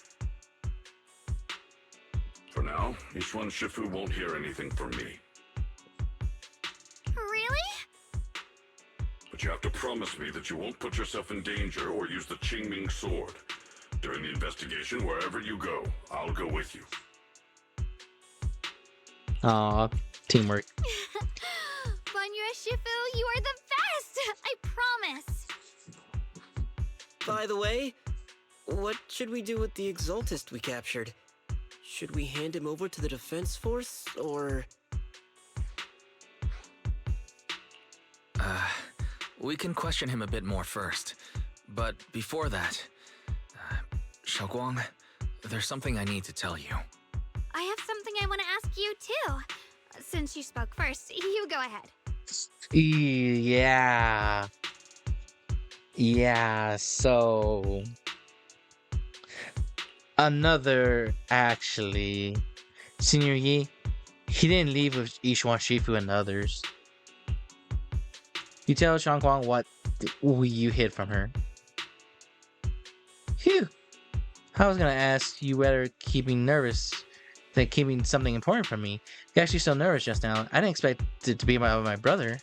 S5: For now, Ishwan Shifu won't hear anything from me.
S6: Really?
S5: But you have to promise me that you won't put yourself in danger or use the Qingming sword. During the investigation, wherever you go, I'll go with you.
S1: Aw, teamwork.
S6: Bonue Shifu, you are the best! I promise!
S12: By the way, what should we do with the Exaltist we captured? Should we hand him over to the defense force, or...?
S3: We can question him a bit more first. But before that, Xiaoguang, there's something I need to tell you.
S6: I have something I want to ask you, too. Since you spoke first, you go ahead.
S1: Yeah. Yeah, so... Actually... Senior Yi, he didn't leave with Ishwan Shifu and others. You tell Xiaoguang what you hid from her. Phew! I was gonna ask you whether keeping nervous than keeping something important from me. You're actually so nervous just now. I didn't expect it to be my brother.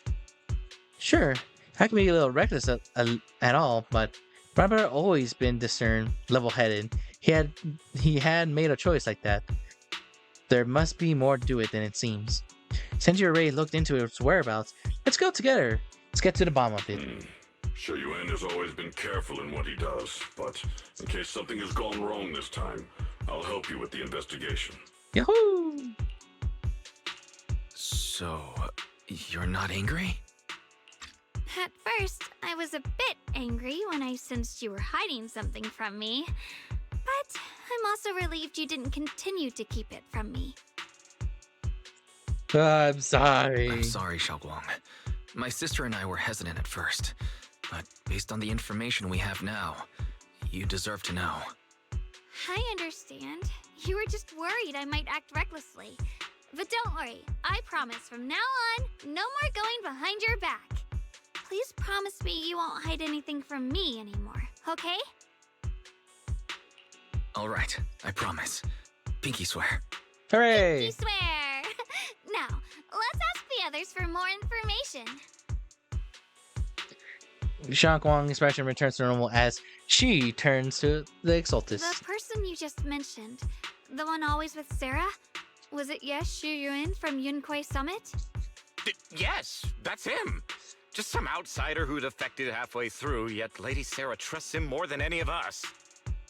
S1: Sure, I can be a little reckless at all, but my brother always been discerned, level-headed. He had made a choice like that. There must be more to it than it seems. Since you already looked into its whereabouts, let's go together. Let's get to the bottom of it.
S5: Sure, Yuan has always been careful in what he does, but in case something has gone wrong this time, I'll help you with the investigation.
S1: Yahoo!
S3: So, you're not angry?
S6: At first, I was a bit angry when I sensed you were hiding something from me. But I'm also relieved you didn't continue to keep it from me.
S1: I'm sorry.
S3: I'm sorry, Xiaoguang. My sister and I were hesitant at first, but based on the information we have now, you deserve to know.
S6: I understand. You were just worried I might act recklessly. But don't worry, I promise from now on, no more going behind your back. Please promise me you won't hide anything from me anymore, okay?
S3: All right, I promise. Pinky swear.
S1: Hooray!
S6: Pinky swear! Now, let's ask the others for more information.
S1: Xiaoguang's expression returns to normal as she turns to the Exaltist.
S6: The person you just mentioned, the one always with Sarah, was it Shu Yuan from Yunquei Summit?
S11: Yes, that's him. Just some outsider who defected halfway through, yet Lady Sarah trusts him more than any of us.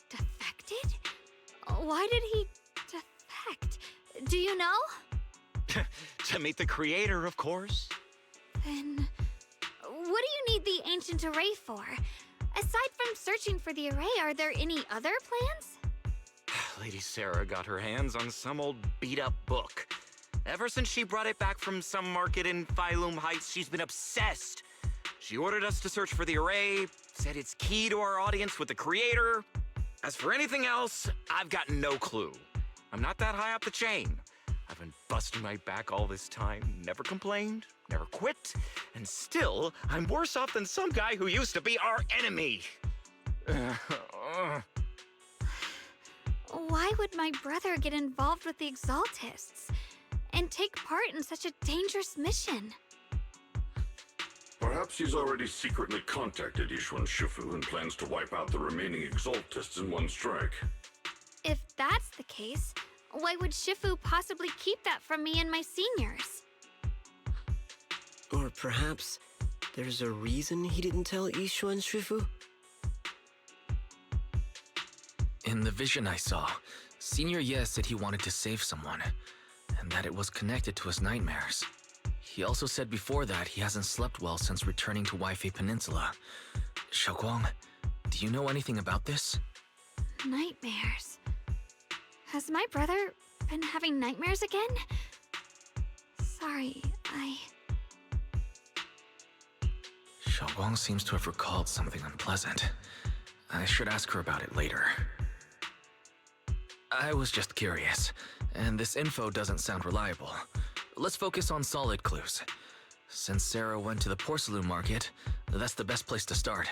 S6: Defected? Why did he defect? Do you know?
S11: To meet the creator, of course.
S6: Then, what do you need the ancient array for? Aside from searching for the array, are there any other plans?
S11: Lady Sarah got her hands on some old beat-up book. Ever since she brought it back from some market in Phylum Heights, she's been obsessed. She ordered us to search for the array, said it's key to our audience with the creator. As for anything else, I've got no clue. I'm not that high up the chain. I've been busting my back all this time, never complained, never quit, and still, I'm worse off than some guy who used to be our enemy.
S6: Why would my brother get involved with the Exaltists and take part in such a dangerous mission?
S5: Perhaps he's already secretly contacted Yishuan Shifu and plans to wipe out the remaining Exaltists in one strike.
S6: If that's the case, why would Shifu possibly keep that from me and my seniors?
S12: Or perhaps there's a reason he didn't tell Yishuan Shifu?
S3: In the vision I saw, Senior Ye said he wanted to save someone, and that it was connected to his nightmares. He also said before that he hasn't slept well since returning to Wi-Fi Peninsula. Xiaoguang, do you know anything about this?
S6: Nightmares. Has my brother been having nightmares again? Sorry,
S3: Xiaoguang seems to have recalled something unpleasant. I should ask her about it later. I was just curious, and this info doesn't sound reliable. Let's focus on solid clues. Since Sarah went to the porcelain market, that's the best place to start.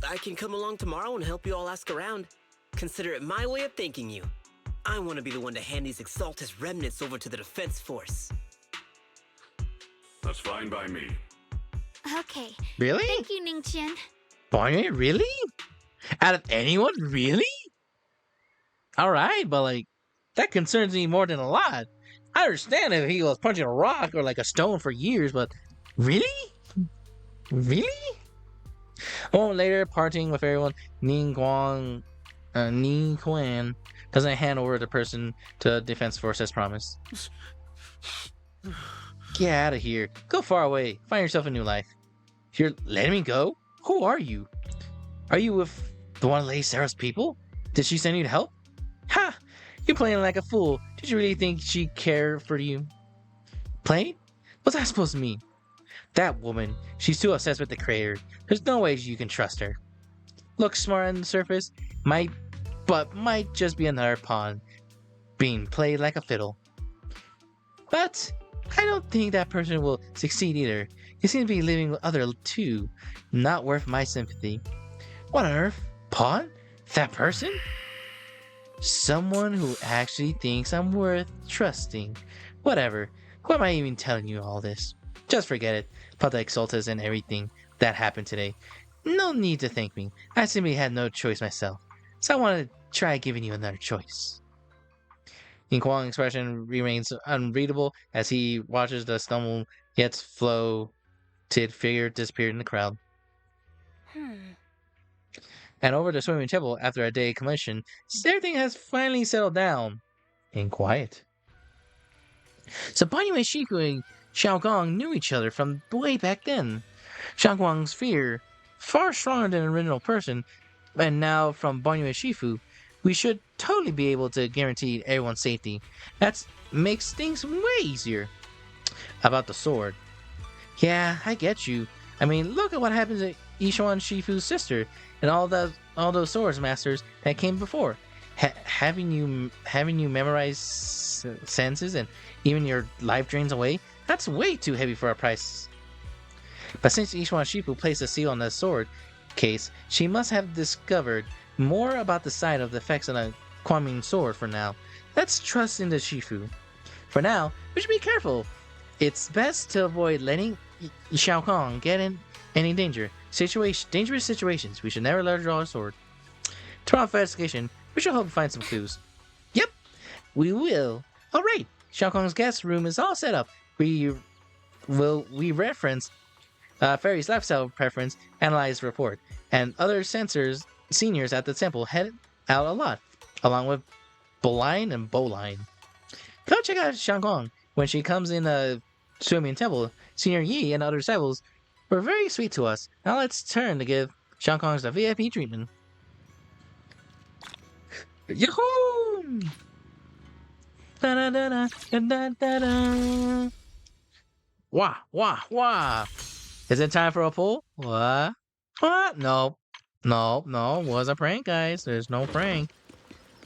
S12: I can come along tomorrow and help you all ask around. Consider it my way of thanking you. I want to be the one to hand these Exaltus remnants over to the defense force.
S5: That's fine by me.
S6: Okay.
S1: Really?
S6: Thank you, Ningqian.
S1: Bonnie, really? Out of anyone, really? Alright, but like, that concerns me more than a lot. I understand if he was punching a rock or like a stone for years, but really? Really? A moment later, partying with everyone, Ning Quan doesn't hand over the person to the defense force as promised. Get out of here. Go far away. Find yourself a new life. You're letting me go? Who are you? Are you with the one lady Sarah's people? Did she send you to help? Ha! You're playing like a fool. Did you really think she cared for you? Playing? What's that supposed to mean? That woman, she's too obsessed with the creator. There's no way you can trust her. Looks smart on the surface, might just be another pawn being played like a fiddle. But I don't think that person will succeed either. He seems to be living with other two. Not worth my sympathy. What on earth? Pawn? That person? Someone who actually thinks I'm worth trusting. Whatever. Why am I even telling you all this? Just forget it. About the Exaltas and everything that happened today. No need to thank me. I simply had no choice myself. So I wanted to try giving you another choice. Yin Kuang's expression remains unreadable as he watches the stumble yet floated figure disappear in the crowd. And over the swimming temple, after a day of commotion, everything has finally settled down and quiet. So Banyu and Shiku and Xiaogong knew each other from way back then. Xiaogong's fear, far stronger than an original person, and now from Banyu and Shifu, we should totally be able to guarantee everyone's safety. That makes things way easier. About the sword. Yeah, I get you. I mean, look at what happened to Yishuan Shifu's sister and all those swords masters that came before. Having you memorize senses and even your life drains away, that's way too heavy for a price. But since Yishuan Shifu placed a seal on the sword case, she must have discovered more about the side of the effects on a Kwangming sword for now. Let's trust in the Shifu. For now, we should be careful. It's best to avoid letting Xiaokong get in any dangerous situations. We should never let her draw a sword. Tomorrow for investigation, we should hope to find some clues. Yep, we will. Alright, Xiaokong's guest room is all set up. We reference Fairy's lifestyle preference, analyze report, and other seniors at the temple head out a lot, along with Boline and Boline. Go check out Xiaokong when she comes in a swimming temple. Senior Yi and other disciples were very sweet to us. Now let's turn to give Xiaokong's the VIP treatment. Yahoo! Da da da da da da da. Wah wah wah! Is it time for a pool? What? What? No, was a prank, guys. There's no prank.